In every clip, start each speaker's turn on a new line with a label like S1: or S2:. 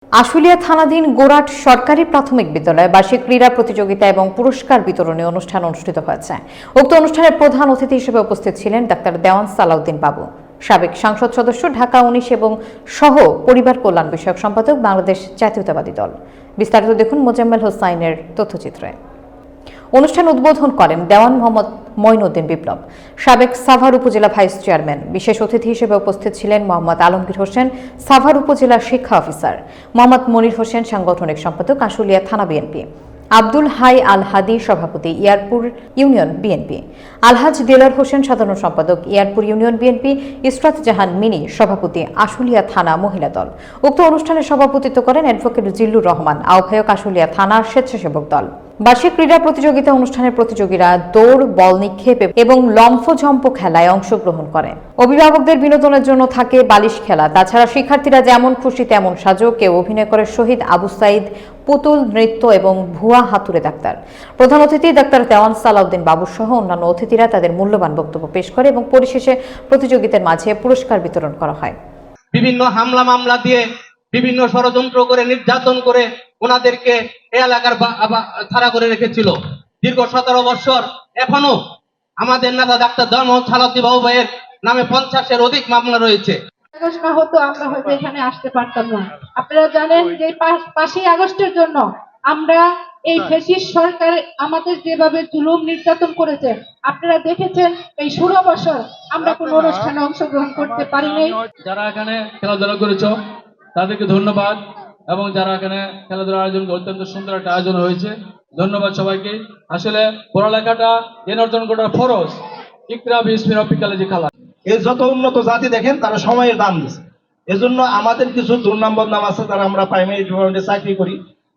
S1: আশুলিয়া থানাধীন গোরাট সরকারি প্রাথমিক বিদ্যালয়ে বার্ষিক ক্রীড়া প্রতিযোগিতা এবং পুরস্কার বিতরণী অনুষ্ঠান অনুষ্ঠিত হয়েছে। উক্ত অনুষ্ঠানের প্রধান অতিথি হিসেবে উপস্থিত ছিলেন ডাক্তার দেওয়ান সালাউদ্দিন বাবু, সাবেক সংসদ সদস্য, ঢাকা 19 এবং সহ পরিবার কল্যাণ বিষয়ক সম্পাদক, বাংলাদেশ জাতীয়তাবাদী দল। বিস্তারিত দেখুন মোজাম্মেল হোসাইনের তথ্যচিত্রে। অনুষ্ঠান উদ্বোধন করেন দেওয়ান মোহাম্মদ মঈনুদ্দিন বিপ্লব, সাবেক সাভার উপজেলা ভাইস চেয়ারম্যান। বিশেষ অতিথি হিসেবে উপস্থিত ছিলেন মোহাম্মদ আলমগীর হোসেন, সাভার উপজেলা শিক্ষা অফিসার, মোহাম্মদ মনির হোসেন, সাংগঠনিক সম্পাদক, আশুলিয়া থানা বিএনপি, আব্দুল হাই আল হাদি, সভাপতি, ইয়ারপুর ইউনিয়ন বিএনপি, আলহাজ দেলার হোসেন, সাধারণ সম্পাদক, ইয়ারপুর ইউনিয়ন বিএনপি, ইসরাত জাহান মিনি, সভাপতি, আশুলিয়া থানা মহিলা দল। উক্ত অনুষ্ঠানে সভাপতিত্ব করেন অ্যাডভোকেট জিল্লুর রহমান, আহ্বায়ক, আশুলিয়া থানা স্বেচ্ছাসেবক দল। বার্ষিক ক্রীড়া প্রতিযোগিতা অনুষ্ঠানের প্রতিযোগীরা দৌড়, বল নিক্ষেপ এবং লম্ফঝম্প খেলায় অংশগ্রহণ করে। অভিভাবকদের বিনোদনের জন্য থাকে বালিশ খেলা। তাছাড়া শিক্ষার্থীরা যেমন খুশি তেমন সাজো। কেউ অভিনয় করে শহীদ আবু সাইদ, পুতুল নৃত্য এবং ভুয়া হাতুড়ে ডাক্তার। প্রধান অতিথি ডাক্তার দেওয়ান সালাউদ্দিন বাবু সহ অন্যান্য অতিথিরা তাদের মূল্যবান বক্তব্য পেশ করে এবং পরিশেষে প্রতিযোগিতার মাঝে পুরস্কার বিতরণ করা হয়।
S2: বিভিন্ন হামলা মামলা দিয়ে, বিভিন্ন ষড়যন্ত্র করে, নির্যাতন করে ওনাদেরকে এই এলাকার ছাড়া করে রেখেছিল দীর্ঘ 17 বছর। এখনো আমাদের নেতা ডাক্তার দেওয়ান সালাউদ্দিন বাবু ভাইয়ের নামে 50-এর অধিক মামলা রয়েছে।
S3: না হতো আমরা হয়তো এখানে আসতে পারতাম না। আপনারা জানেন যে 5ই আগস্টের জন্য আমরা এই ফ্যাসিস্ট সরকার আমাদের যেভাবে জুলুম নির্যাতন করেছে, আপনারা দেখেছেন। এই 16 বছর আমরা কোনো অনুষ্ঠানে অংশগ্রহণ করতে পারিনি।
S4: যারা এখানে খেলাধুলা করেছ তাদেরকে ধন্যবাদ, এবং যারা এখানে খেলাধুলার আয়োজন, অত্যন্ত সুন্দর একটা আয়োজন হয়েছে, ধন্যবাদ সবাইকে। আসলে পড়ালেখাটা অর্জন করা ফরজ। ইকরা বিসমি রাব্বিকাল লাযী খালাক।
S5: এর যত উন্নত জাতি দেখেন তারা সময়ের দাম দিচ্ছে। এজন্য আমাদের কিছু দুর্নাম বদনাম আছে, যারা আমরা প্রাইমারি ডিপার্টমেন্টে চাকরি করি,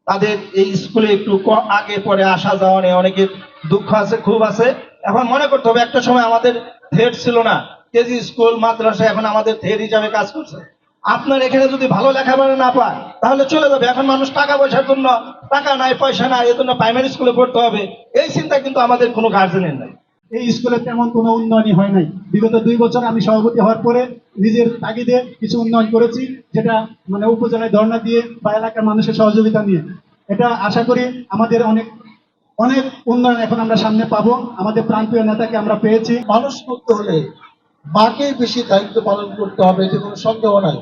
S5: তাদের এই স্কুলে একটু আগে পরে আসা যাওয়া নিয়ে অনেকের দুঃখ আছে, খুব আছে। এখন মনে করতে হবে, একটা সময় আমাদের হেড ছিল না, কেজি স্কুল মাদ্রাসা এখন আমাদের হেড হিসাবে কাজ করছে। আপনার এখানে যদি ভালো লেখাপড়া না পায় তাহলে চলে যাবে। এখন মানুষ টাকা পয়সার জন্য, টাকা নাই পয়সা নাই, এজন্য প্রাইমারি স্কুলে পড়তে হবে, এই চিন্তা কিন্তু আমাদের কোনো গার্জেনের নাই।
S6: এই স্কুলে তেমন কোনো উন্নয়নই হয় নাই। বিগত 2 বছর আমি সভাপতি হওয়ার পরে নিজের তাগিদে কিছু উন্নয়ন করেছি, যেটা উপজেলায় ধর্ণা দিয়ে বা এলাকার মানুষের সহযোগিতা নিয়ে। এটা আশা করি আমাদের অনেক অনেক উন্নয়ন এখন আমরা সামনে পাবো। আমাদের প্রান্তীয় নেতাকে আমরা পেয়েছি।
S7: মানুষ করতে হলে মাকে বেশি দায়িত্ব পালন করতে হবে, এতে কোনো সন্দেহ নাই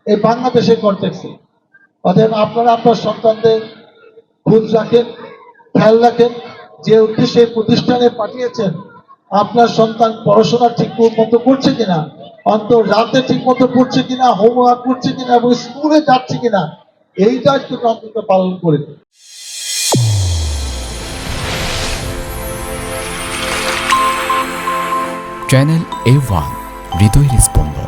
S7: এই বাংলাদেশের কনটেক্সে। অতএব আপনারা আপনার সন্তানদের খোঁজ রাখেন, খেয়াল রাখেন, যে উদ্দেশ্যে প্রতিষ্ঠানে পাঠিয়েছেন আপনার সন্তান পড়াশোনা ঠিক মতো করছে কিনা, অন্তর রাতে ঠিক মতো পড়ছে কিনা, হোমওয়ার্ক করছে কিনা এবং স্কুলে যাচ্ছে কিনা, এই দায়িত্বটা অন্তত পালন করে দিন।
S8: চ্যানেল A1 হৃদয়ের স্পন্দন।